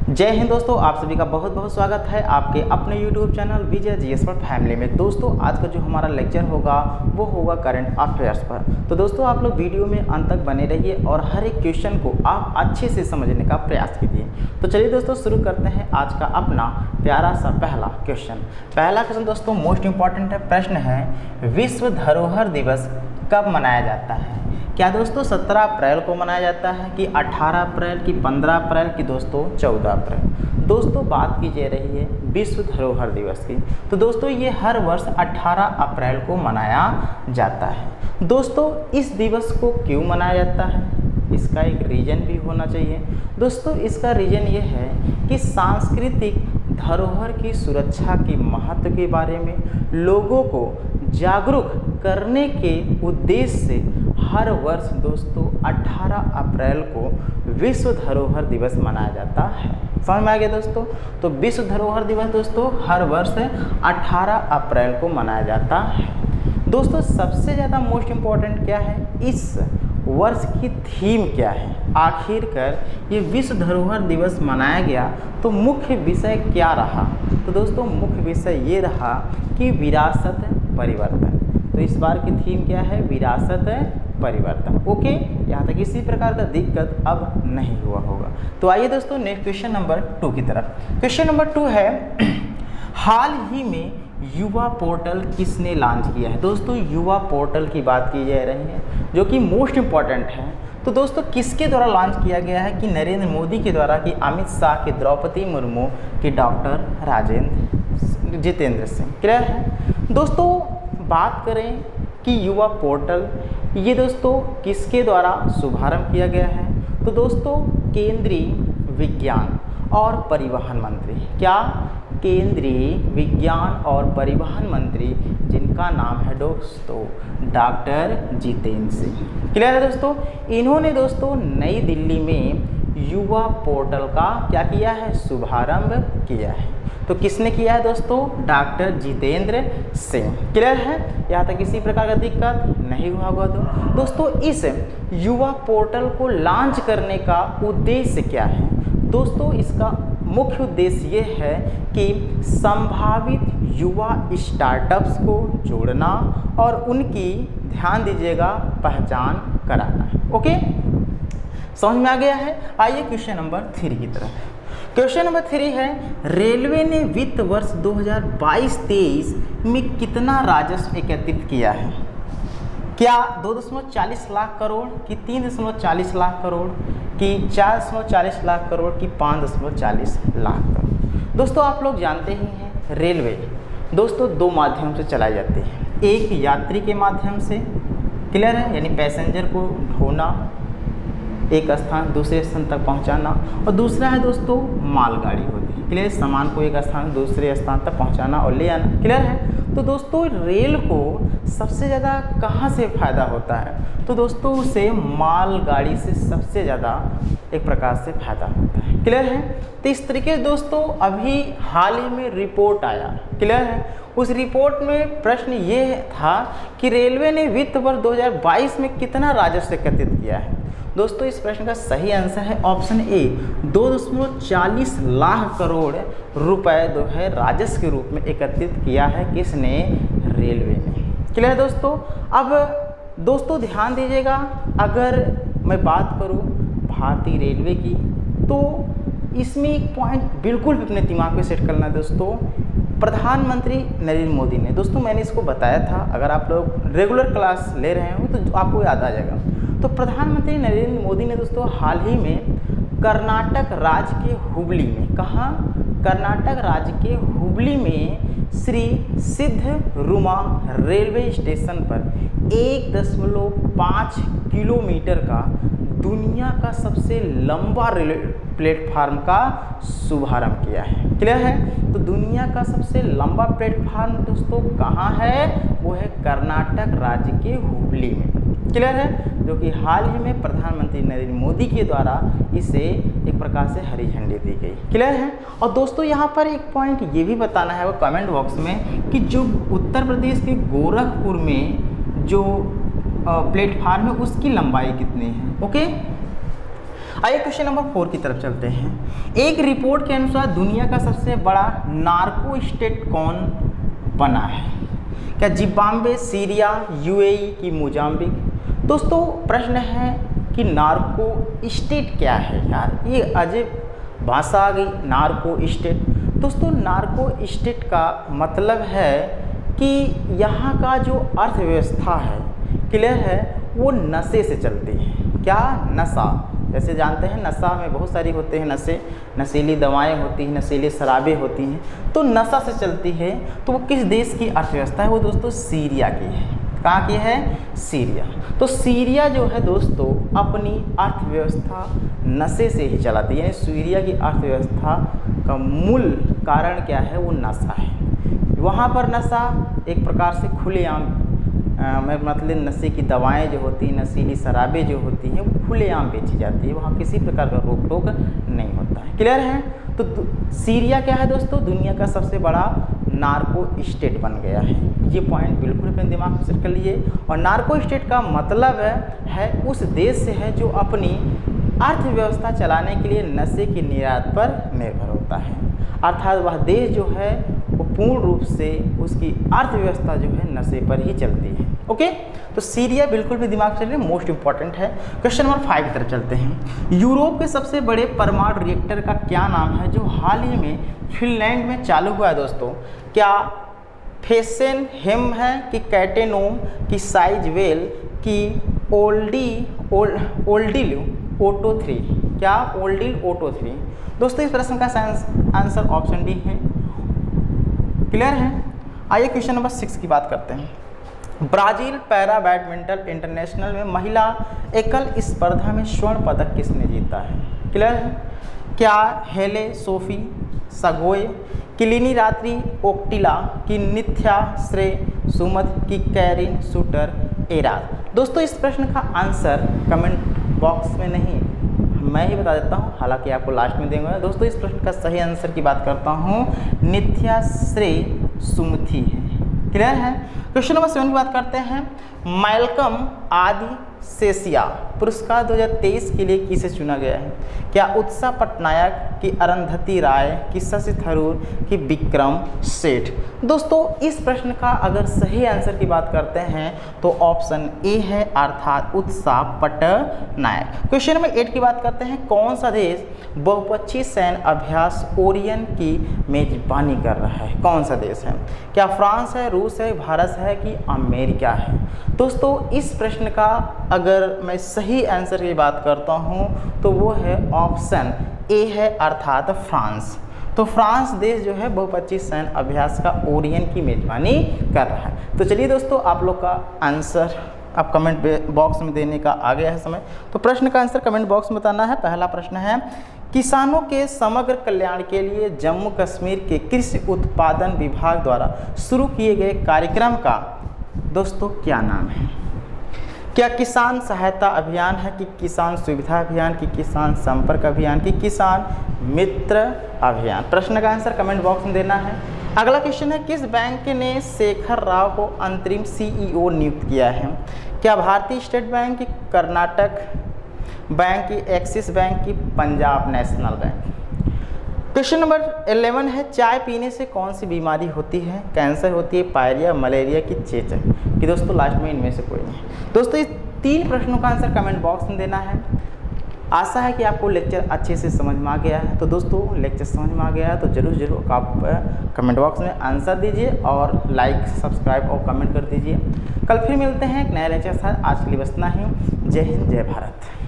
जय हिंद दोस्तों, आप सभी का बहुत बहुत स्वागत है आपके अपने YouTube चैनल विजय जीएस पर फैमिली में। दोस्तों आज का जो हमारा लेक्चर होगा वो होगा करंट अफेयर्स पर। तो दोस्तों आप लोग वीडियो में अंत तक बने रहिए और हर एक क्वेश्चन को आप अच्छे से समझने का प्रयास कीजिए। तो चलिए दोस्तों शुरू करते हैं आज का अपना प्यारा सा पहला क्वेश्चन दोस्तों मोस्ट इम्पॉर्टेंट है। प्रश्न है, विश्व धरोहर दिवस कब मनाया जाता है? क्या दोस्तों 17 अप्रैल को मनाया जाता है कि 18 अप्रैल की 15 अप्रैल की दोस्तों 14 अप्रैल? दोस्तों बात की जा रही है विश्व धरोहर दिवस की। तो दोस्तों ये हर वर्ष 18 अप्रैल को मनाया जाता है। दोस्तों इस दिवस को क्यों मनाया जाता है, इसका एक रीज़न भी होना चाहिए। दोस्तों इसका रीज़न ये है कि सांस्कृतिक धरोहर की सुरक्षा के महत्व के बारे में लोगों को जागरूक करने के उद्देश्य से हर वर्ष दोस्तों 18 अप्रैल को विश्व धरोहर दिवस मनाया जाता है। समझ में आ गया दोस्तों? तो विश्व धरोहर दिवस दोस्तों हर वर्ष 18 अप्रैल को मनाया जाता है। दोस्तों सबसे ज़्यादा मोस्ट इम्पॉर्टेंट क्या है, इस वर्ष की थीम क्या है? आखिरकार ये विश्व धरोहर दिवस मनाया गया तो मुख्य विषय क्या रहा? तो दोस्तों मुख्य विषय ये रहा कि विरासत परिवर्तन। तो इस बार की थीम क्या है? विरासत परिवर्तन। ओके, यहाँ तक किसी प्रकार का दिक्कत अब नहीं हुआ होगा। तो आइए दोस्तों नेक्स्ट क्वेश्चन नंबर 2 की तरफ। क्वेश्चन नंबर 2 है, हाल ही में युवा पोर्टल किसने लॉन्च किया है? दोस्तों युवा पोर्टल की बात की जा रही है जो कि मोस्ट इम्पॉर्टेंट है। तो दोस्तों किसके द्वारा लॉन्च किया गया है? कि नरेंद्र मोदी के द्वारा, कि अमित शाह, की द्रौपदी मुर्मू, की डॉक्टर जितेंद्र सिंह। क्लियर है दोस्तों? बात करें कि युवा पोर्टल ये दोस्तों किसके द्वारा शुभारंभ किया गया है? तो दोस्तों केंद्रीय विज्ञान और परिवहन मंत्री, क्या? केंद्रीय विज्ञान और परिवहन मंत्री, जिनका नाम है दोस्तों डॉक्टर जितेंद्र सिंह। क्लियर है दोस्तों? इन्होंने दोस्तों नई दिल्ली में युवा पोर्टल का क्या किया है? शुभारंभ किया है। तो किसने किया है दोस्तों? डॉक्टर जितेंद्र सिंह। क्लियर है? यहाँ तक किसी प्रकार का दिक्कत नहीं हुआ होगा। तो दोस्तों इस युवा पोर्टल को लॉन्च करने का उद्देश्य क्या है? दोस्तों इसका मुख्य उद्देश्य ये है कि संभावित युवा स्टार्टअप्स को जोड़ना और उनकी, ध्यान दीजिएगा, पहचान कराना। ओके, समझ में आ गया है? आइए क्वेश्चन नंबर 3 की तरफ। क्वेश्चन नंबर 3 है, रेलवे ने वित्त वर्ष 2022-23 में कितना राजस्व एकत्रित किया है? क्या 2.40 लाख करोड़, कि 3.40 लाख करोड़, कि 4.40 लाख करोड़, कि 5.40 लाख करोड़? दोस्तों आप लोग जानते ही हैं रेलवे दोस्तों 2 माध्यम से चलाई जाती है। एक यात्री के माध्यम से, क्लियर है, यानी पैसेंजर को ढोना एक स्थान दूसरे स्थान तक पहुंचाना, और दूसरा है दोस्तों मालगाड़ी होती है। क्लियर? सामान को एक स्थान दूसरे स्थान तक पहुंचाना और ले आना। क्लियर है? तो दोस्तों रेल को सबसे ज़्यादा कहाँ से फ़ायदा होता है? तो दोस्तों उसे मालगाड़ी से सबसे ज़्यादा एक प्रकार से फ़ायदा होता है। क्लियर है? तो इस तरीके से दोस्तों अभी हाल ही में रिपोर्ट आया। क्लियर है? उस रिपोर्ट में प्रश्न ये था कि रेलवे ने वित्त वर्ष 2022 में कितना राजस्व एकत्रित किया है? दोस्तों इस प्रश्न का सही आंसर है ऑप्शन ए, 2.40 लाख करोड़ रुपए जो है राजस्व के रूप में एकत्रित किया है। किसने? रेलवे ने। क्लियर है दोस्तों? अब दोस्तों ध्यान दीजिएगा, अगर मैं बात करूं भारतीय रेलवे की तो इसमें एक पॉइंट बिल्कुल भी अपने दिमाग में सेट करना है दोस्तों। प्रधानमंत्री नरेंद्र मोदी ने, दोस्तों मैंने इसको बताया था, अगर आप लोग रेगुलर क्लास ले रहे हो तो आपको याद आ जाएगा। तो प्रधानमंत्री नरेंद्र मोदी ने दोस्तों हाल ही में कर्नाटक राज्य के हुबली में, कहाँ? कर्नाटक राज्य के हुबली में श्री सिद्धरूमा रेलवे स्टेशन पर 1.5 किलोमीटर का दुनिया का सबसे लंबा रेलवे प्लेटफार्म का शुभारंभ किया है। क्लियर है? तो दुनिया का सबसे लंबा प्लेटफार्म दोस्तों कहाँ है? वो है कर्नाटक राज्य के हुबली में। क्लियर है? जो कि हाल ही में प्रधानमंत्री नरेंद्र मोदी के द्वारा इसे एक प्रकार से हरी झंडी दी गई। क्लियर है? और दोस्तों यहाँ पर एक पॉइंट ये भी बताना है वो कमेंट बॉक्स में कि जो उत्तर प्रदेश के गोरखपुर में जो प्लेटफार्म है उसकी लंबाई कितनी है। ओके, आइए क्वेश्चन नंबर 4 की तरफ चलते हैं। एक रिपोर्ट के अनुसार दुनिया का सबसे बड़ा नार्को स्टेट कौन बना है? क्या जिम्बाब्वे, सीरिया, यूएई की मोजाम्बिक? दोस्तों प्रश्न है कि नार्को स्टेट क्या है यार, ये अजीब भाषा आ गई, नार्को स्टेट। दोस्तों नार्को स्टेट का मतलब है कि यहाँ का जो अर्थव्यवस्था है, क्लियर है, वो नशे से चलती है। क्या? नशा। जैसे जानते हैं नशा में बहुत सारी होते हैं नशे, नशीली दवाएं होती हैं, नशीली शराबें होती हैं, तो नशा से चलती है। तो वो किस देश की अर्थव्यवस्था है? वो दोस्तों सीरिया की है। कहाँ की है? सीरिया। तो सीरिया जो है दोस्तों अपनी अर्थव्यवस्था नशे से ही चलाती है। सीरिया की अर्थव्यवस्था का मूल कारण क्या है? वो नशा है। वहाँ पर नशा एक प्रकार से खुलेआम मतलब नशे की दवाएं जो होती हैं, नशीली शराबें जो होती हैं, वो खुलेआम बेची जाती है। वहाँ किसी प्रकार का रोक टोक नहीं होता है। क्लियर है? तो सीरिया क्या है दोस्तों? दुनिया का सबसे बड़ा नार्को स्टेट बन गया है। ये पॉइंट बिल्कुल अपने दिमाग में सेट कर लीजिए। और नार्को स्टेट का मतलब है उस देश से है जो अपनी अर्थव्यवस्था चलाने के लिए नशे की निर्यात पर निर्भर होता है। अर्थात वह देश जो है वो पूर्ण रूप से उसकी अर्थव्यवस्था जो है नशे पर ही चलती है। ओके, तो सीरिया बिल्कुल भी दिमाग से चलिए, मोस्ट इंपॉर्टेंट है। क्वेश्चन नंबर 5 की तरफ चलते हैं। यूरोप के सबसे बड़े परमाणु रिएक्टर का क्या नाम है जो हाल ही में फिनलैंड में चालू हुआ है दोस्तों? क्या फेसेनहेम है कि कैटेनोम की साइजवेल की ओल्डिल ओटो 3? क्या? ओल्डिल ओटो 3। दोस्तों इस प्रश्न का आंसर ऑप्शन डी है। क्लियर है? आइए क्वेश्चन नंबर 6 की बात करते हैं। ब्राज़ील पैरा बैडमिंटन इंटरनेशनल में महिला एकल स्पर्धा में स्वर्ण पदक किसने जीता है? क्लियर है? क्या हेले सोफी सगोए, किलिनी रात्रि ओक्टिला की निथ्या श्रे सुमत की कैरिन शूटर एराज? दोस्तों इस प्रश्न का आंसर कमेंट बॉक्स में नहीं, मैं ही बता देता हूँ, हालांकि आपको लास्ट में देंगे। दोस्तों इस प्रश्न का सही आंसर की बात करता हूँ, निथ्या श्रे सुमथी है। क्लियर है? क्वेश्चन नंबर 7 की बात करते हैं। मैल्कम आदि सेसिया पुरस्कार 2023 के लिए किसे चुना गया है? क्या उत्साह पटनायक की अरुंधति राय की शशि थरूर की विक्रम सेठ? दोस्तों इस प्रश्न का अगर सही आंसर की बात करते हैं तो ऑप्शन ए है, अर्थात उत्साह पटनायक। क्वेश्चन नंबर 8 की बात करते हैं। कौन सा देश बहुपक्षीय सैन्य अभ्यास ओरियन की मेजबानी कर रहा है? कौन सा देश है? क्या फ्रांस है, रूस है, भारत है कि अमेरिका है? दोस्तों इस प्रश्न का अगर मैं सही आंसर की बात करता हूं तो वो है ऑप्शन ए है, अर्थात फ्रांस। तो फ्रांस देश जो है बहुपक्षीय सैन्य अभ्यास का ओरियन की मेजबानी कर रहा है। तो चलिए दोस्तों आप लोग का आंसर आप कमेंट बॉक्स में देने का आ गया है समय। तो प्रश्न का आंसर कमेंट बॉक्स में बताना है। पहला प्रश्न है, किसानों के समग्र कल्याण के लिए जम्मू कश्मीर के कृषि उत्पादन विभाग द्वारा शुरू किए गए कार्यक्रम का दोस्तों क्या नाम है? क्या किसान सहायता अभियान है कि किसान सुविधा अभियान की किसान संपर्क अभियान की किसान मित्र अभियान? प्रश्न का आंसर कमेंट बॉक्स में देना है। अगला क्वेश्चन है, किस बैंक ने शेखर राव को अंतरिम सीईओ नियुक्त किया है? क्या भारतीय स्टेट बैंक की, कर्नाटक बैंक की, एक्सिस बैंक की, Punjab national bank? Question number 11 है, चाय पीने से कौन सी बीमारी होती है? कैंसर होती है, पायरिया, मलेरिया की, चेचक कि? दोस्तों लास्ट में इनमें से कोई नहीं। दोस्तों इस 3 प्रश्नों का आंसर कमेंट बॉक्स में देना है। आशा है कि आपको लेक्चर अच्छे से समझ में आ गया है। तो दोस्तों लेक्चर समझ में आ गया है तो जरूर आप कमेंट बॉक्स में आंसर दीजिए और लाइक, सब्सक्राइब और कमेंट कर दीजिए। कल फिर मिलते हैं एक नए लेक्चर के साथ। आज के लिए बस इतना ही। जय हिंद, जय भारत।